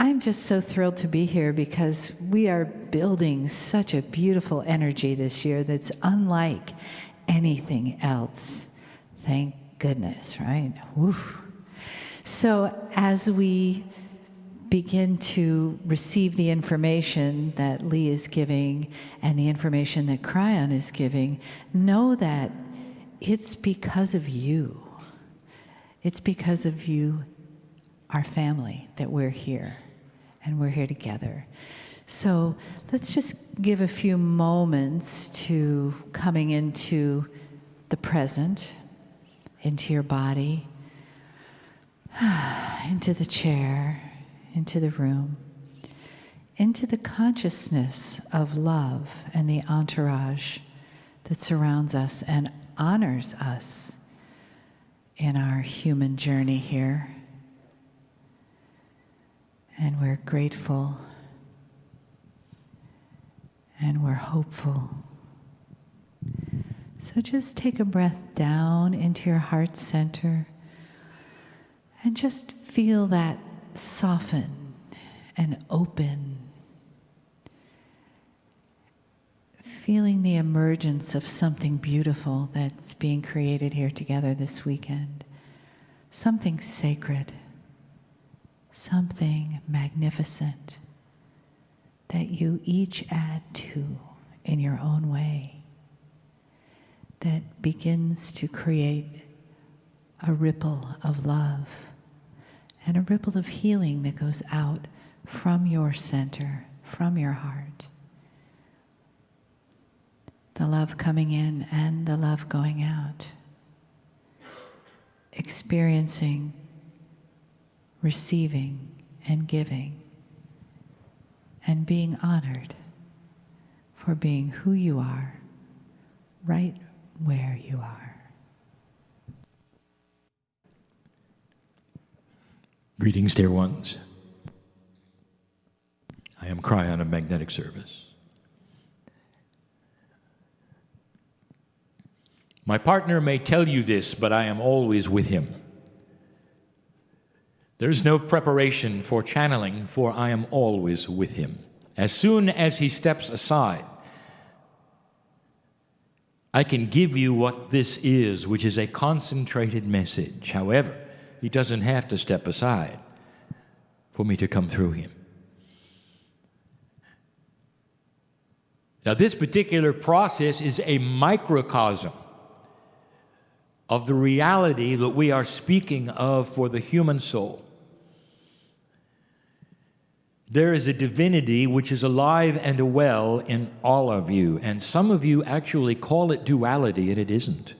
I'm just so thrilled to be here because we are building such a beautiful energy this year that's unlike anything else. Thank goodness, right? Woo. So as we begin to receive the information that Lee is giving and the information that Kryon is giving, know that it's because of you. It's because of you, our family, that we're here, and we're here together. So let's just give a few moments to coming into the present, into your body, into the chair, into the room, into the consciousness of love and the entourage that surrounds us and honors us in our human journey here. And we're grateful and we're hopeful. So just take a breath down into your heart center and just feel that soften and open. Feeling the emergence of something beautiful that's being created here together this weekend. Something sacred. Something magnificent that you each add to in your own way, that begins to create a ripple of love and a ripple of healing that goes out from your center, from your heart. The love coming in and the love going out. Experiencing, receiving, and giving, and being honored for being who you are, right where you are. Greetings, dear ones. I am Kryon of Magnetic Service. My partner may tell you this, but I am always with him. There is no preparation for channeling, for I am always with him. As soon as he steps aside, I can give you what this is, which is a concentrated message. However, he doesn't have to step aside for me to come through him. Now, this particular process is a microcosm of the reality that we are speaking of for the human soul. There is a divinity which is alive and well in all of you, and some of you actually call it duality, and it isn't.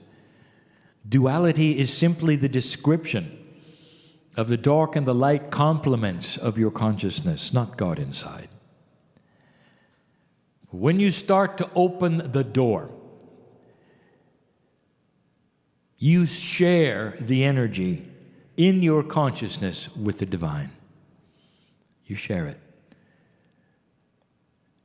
Duality is simply the description of the dark and the light complements of your consciousness, not God inside. When you start to open the door, you share the energy in your consciousness with the divine. You share it.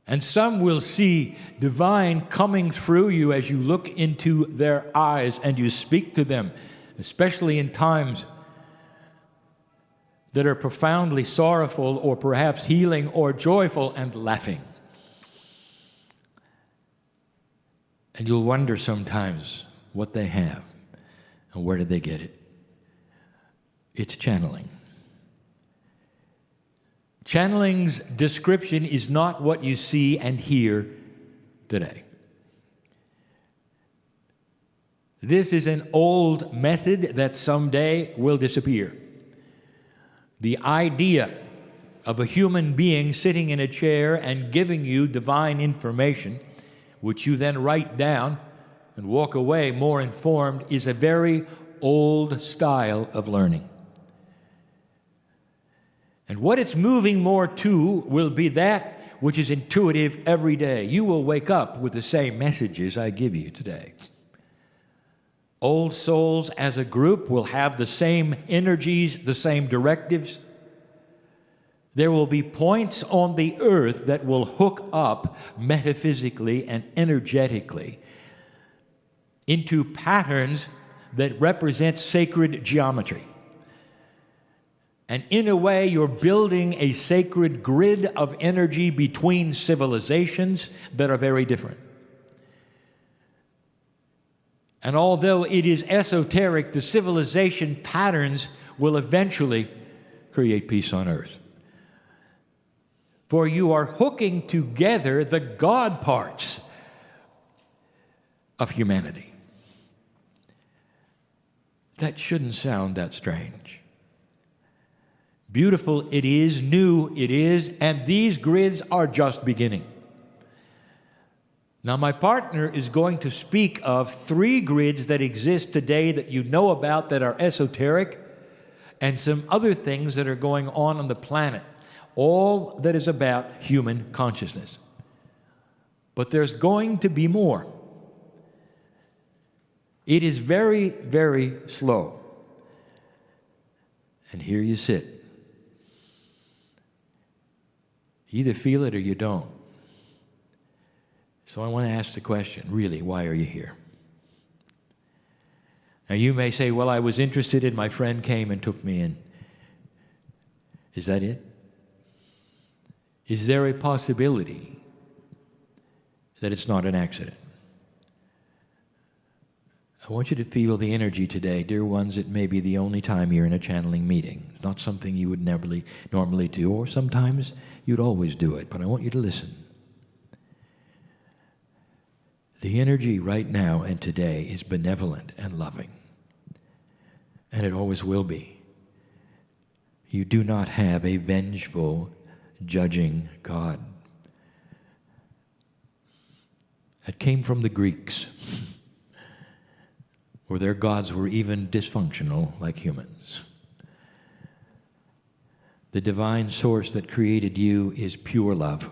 And some will see divine coming through you as you look into their eyes and you speak to them, especially in times that are profoundly sorrowful or perhaps healing or joyful and laughing. And you'll wonder sometimes what they have and where did they get it. It's channeling. Channeling's description is not what you see and hear today. This is an old method that someday will disappear. The idea of a human being sitting in a chair and giving you divine information, which you then write down and walk away more informed, is a very old style of learning. And what it's moving more to will be that which is intuitive every day. You will wake up with the same messages I give you today. Old souls as a group will have the same energies, the same directives. There will be points on the earth that will hook up metaphysically and energetically into patterns that represent sacred geometry. And in a way, you're building a sacred grid of energy between civilizations that are very different. And although it is esoteric, the civilization patterns will eventually create peace on earth. For you are hooking together the God parts of humanity. That shouldn't sound that strange. Beautiful it is, new it is, and these grids are just beginning. Now, my partner is going to speak of 3 grids that exist today that you know about that are esoteric, and some other things that are going on the planet, all that is about human consciousness. But there's going to be more. It is very, very slow. And here you sit. You either feel it or you don't. So I want to ask the question, really, why are you here? Now you may say, well, I was interested and my friend came and took me in. Is that it? Is there a possibility that it's not an accident? I want you to feel the energy today. Dear ones, it may be the only time you're in a channeling meeting. It's not something you would normally do, or sometimes you'd always do it, but I want you to listen. The energy right now and today is benevolent and loving, and it always will be. You do not have a vengeful, judging God. That came from the Greeks, where their gods were even dysfunctional like humans. The divine source that created you is pure love.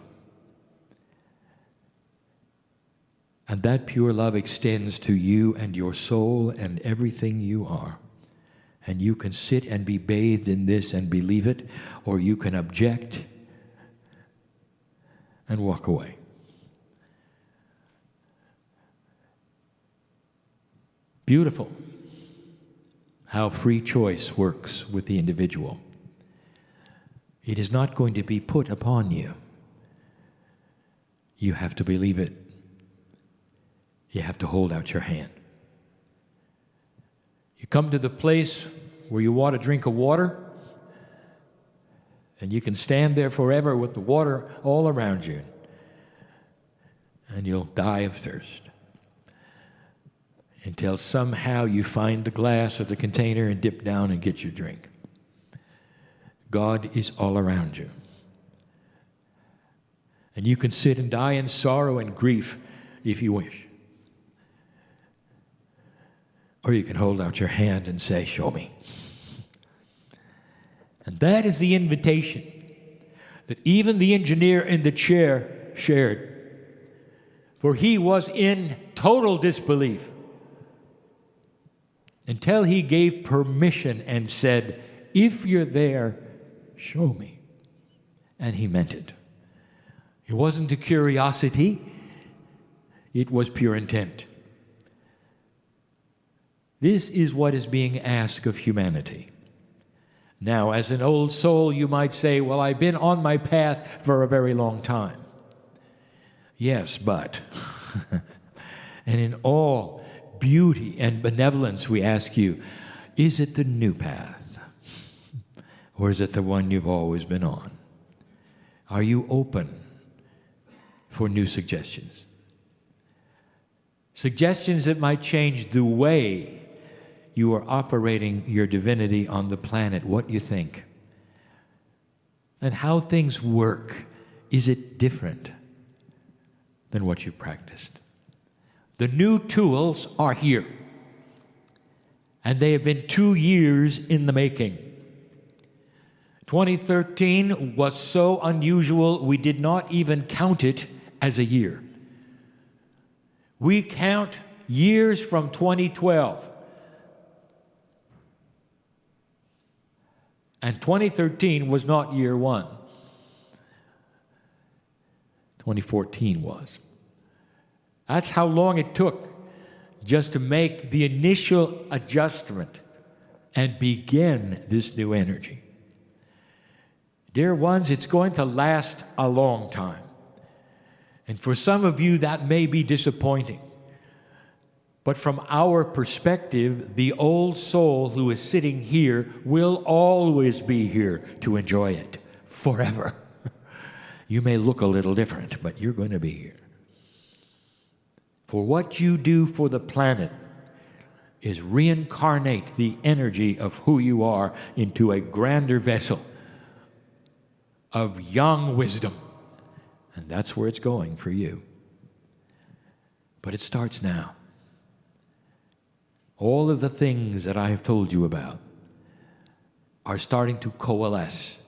And that pure love extends to you and your soul and everything you are. And you can sit and be bathed in this and believe it, or you can object and walk away. Beautiful how free choice works with the individual. It is not going to be put upon you. You have to believe it. You have to hold out your hand. You come to the place where you want a drink of water, and you can stand there forever with the water all around you, and you'll die of thirst until somehow you find the glass or the container and dip down and get your drink. God is all around you. And you can sit and die in sorrow and grief if you wish. Or you can hold out your hand and say, show me. And that is the invitation that even the engineer in the chair shared. For he was in total disbelief until he gave permission and said, if you're there, show me. And he meant it. It wasn't a curiosity. It was pure intent. This is what is being asked of humanity. Now, as an old soul, you might say, well, I've been on my path for a very long time. Yes, but, and in all beauty and benevolence, we ask you, is it the new path? Or is it the one you've always been on? Are you open for new suggestions? Suggestions that might change the way you are operating your divinity on the planet, what you think, and how things work. Is it different than what you practiced? The new tools are here, and they have been 2 years in the making. 2013 was so unusual, we did not even count it as a year. We count years from 2012. And 2013 was not year 1. 2014 was. That's how long it took just to make the initial adjustment and begin this new energy. Dear ones, it's going to last a long time. And for some of you, that may be disappointing. But from our perspective, the old soul who is sitting here will always be here to enjoy it forever. You may look a little different, but you're going to be here. For what you do for the planet is reincarnate the energy of who you are into a grander vessel of young wisdom. And that's where it's going for you. But it starts now. All of the things that I have told you about are starting to coalesce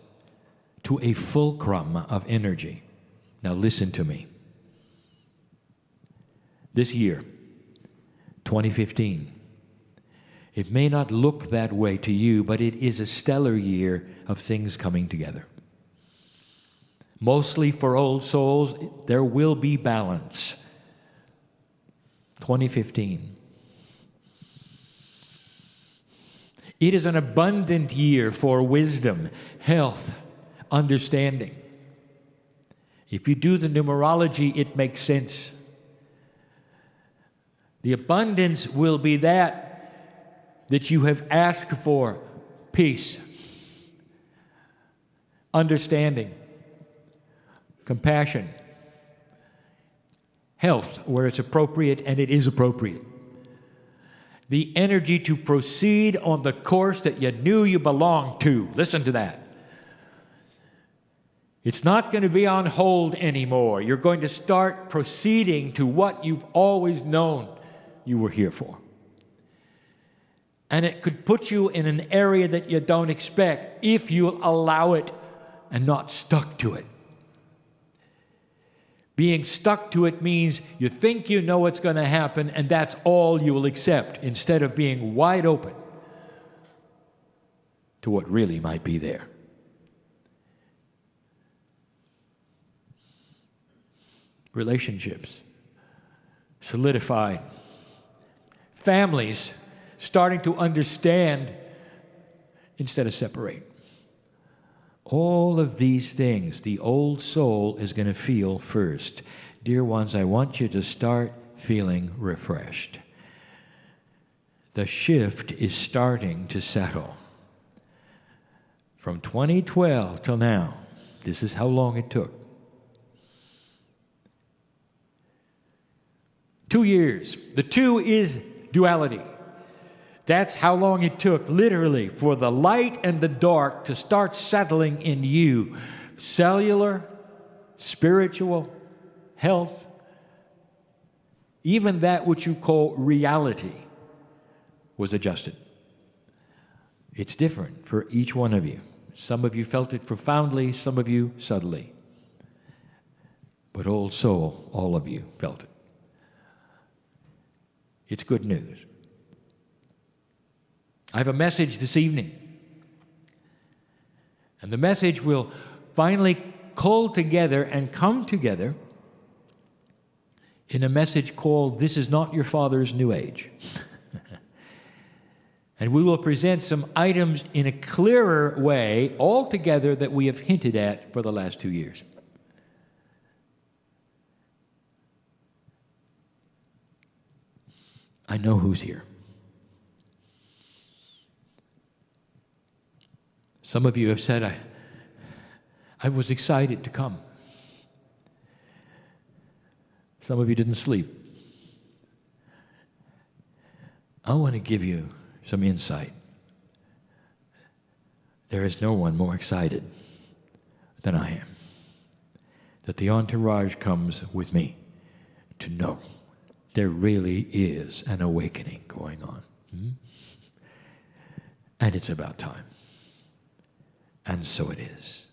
to a fulcrum of energy. Now listen to me. This year, 2015, it may not look that way to you, but it is a stellar year of things coming together. Mostly for old souls, there will be balance. 2015. It is an abundant year for wisdom, health, understanding. If you do the numerology, it makes sense. The abundance will be that you have asked for: peace, understanding, compassion, health where it's appropriate, and it is appropriate. The energy to proceed on the course that you knew you belonged to. Listen to that. It's not going to be on hold anymore. You're going to start proceeding to what you've always known you were here for. And it could put you in an area that you don't expect if you allow it and not stuck to it. Being stuck to it means you think you know what's going to happen, and that's all you will accept, instead of being wide open to what really might be there. Relationships solidified. Families starting to understand instead of separate. All of these things, the old soul is going to feel first. Dear ones, I want you to start feeling refreshed. The shift is starting to settle. From 2012 till now, this is how long it took. 2 years. The 2 is duality. That's how long it took, literally, for the light and the dark to start settling in you. Cellular, spiritual, health, even that which you call reality was adjusted. It's different for each one of you. Some of you felt it profoundly, some of you subtly. But old soul, all of you felt it. It's good news. I have a message this evening. And the message will finally cull together and come together in a message called "This is Not Your Father's New Age." And we will present some items in a clearer way altogether that we have hinted at for the last 2 years. I know who's here. Some of you have said, I was excited to come. Some of you didn't sleep. I want to give you some insight. There is no one more excited than I am that the entourage comes with me to know there really is an awakening going on. And it's about time. And so it is.